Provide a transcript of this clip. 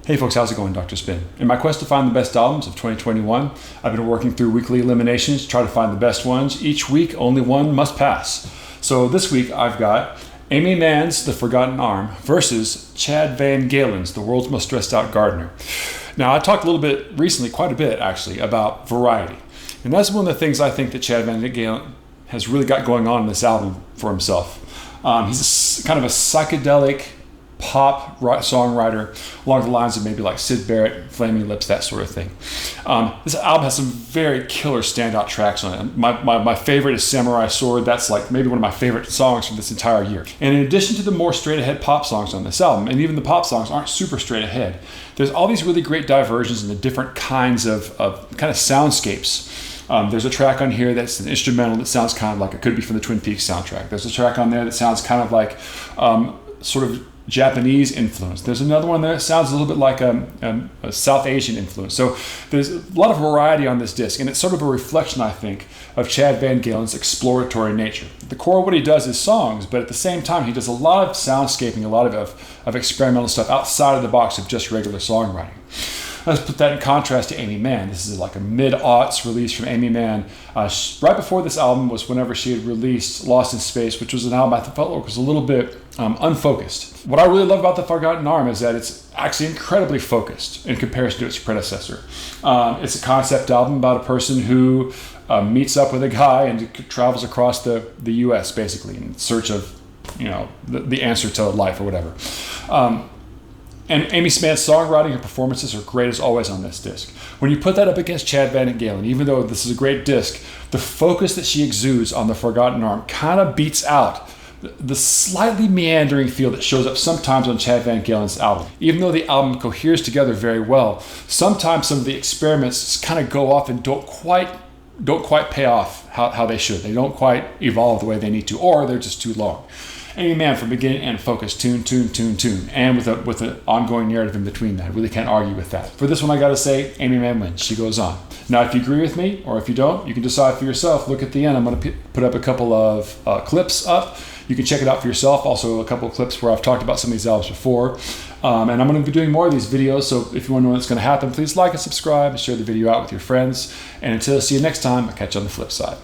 Hey folks, how's it going? Dr. Spin. In my quest to find the best albums of 2021, I've been working through weekly eliminations to try to find the best ones. Each week, only one must pass. So this week, I've got Aimee Mann's The Forgotten Arm versus Chad VanGaalen's The World's Most Stressed Out Gardener. Now, I talked a little bit recently, quite a bit actually, about variety. And that's one of the things I think that Chad VanGaalen has really got going on in this album for himself. He's kind of a psychedelic pop songwriter along the lines of maybe like Syd Barrett, Flaming Lips, that sort of thing. This album has some very killer standout tracks on it. My favorite is Samurai Sword. That's like maybe one of my favorite songs from this entire year. And in addition to the more straight ahead pop songs on this album, and even the pop songs aren't super straight ahead, there's all these really great diversions in the different kinds of kind of soundscapes. There's a track on here that's an instrumental that sounds kind of like it could be from the Twin Peaks soundtrack. There's a track on there that sounds kind of like sort of Japanese influence. There's another one there that sounds a little bit like a South Asian influence. So there's a lot of variety on this disc, and it's sort of a reflection, I think, of Chad VanGaalen's exploratory nature. The core of what he does is songs, but at the same time, he does a lot of soundscaping, a lot of experimental stuff outside of the box of just regular songwriting. Let's put that in contrast to Aimee Mann. This is like a mid-aughts release from Aimee Mann. Right before this album was whenever she had released Lost in Space, which was an album I felt like was a little bit unfocused. What I really love about The Forgotten Arm is that it's actually incredibly focused in comparison to its predecessor. It's a concept album about a person who meets up with a guy and travels across the U.S. basically in search of, the answer to life or whatever. And Aimee Mann's songwriting and performances are great as always on this disc. When you put that up against Chad VanGaalen, even though this is a great disc, the focus that she exudes on The Forgotten Arm kind of beats out the slightly meandering feel that shows up sometimes on Chad VanGaalen's album. Even though the album coheres together very well, sometimes some of the experiments kind of go off and don't quite pay off how they should. They don't quite evolve the way they need to, or they're just too long. Aimee Mann from beginning and focus, tune, and with an ongoing narrative in between that. I really can't argue with that. For this one, I gotta say, Aimee Mann wins. She goes on. Now, if you agree with me, or if you don't, you can decide for yourself. Look at the end. I'm gonna put up a couple of clips up. You can check it out for yourself. Also, a couple of clips where I've talked about some of these albums before. And I'm gonna be doing more of these videos, so if you wanna know what's gonna happen, please like and subscribe and share the video out with your friends. And until I see you next time, I'll catch you on the flip side.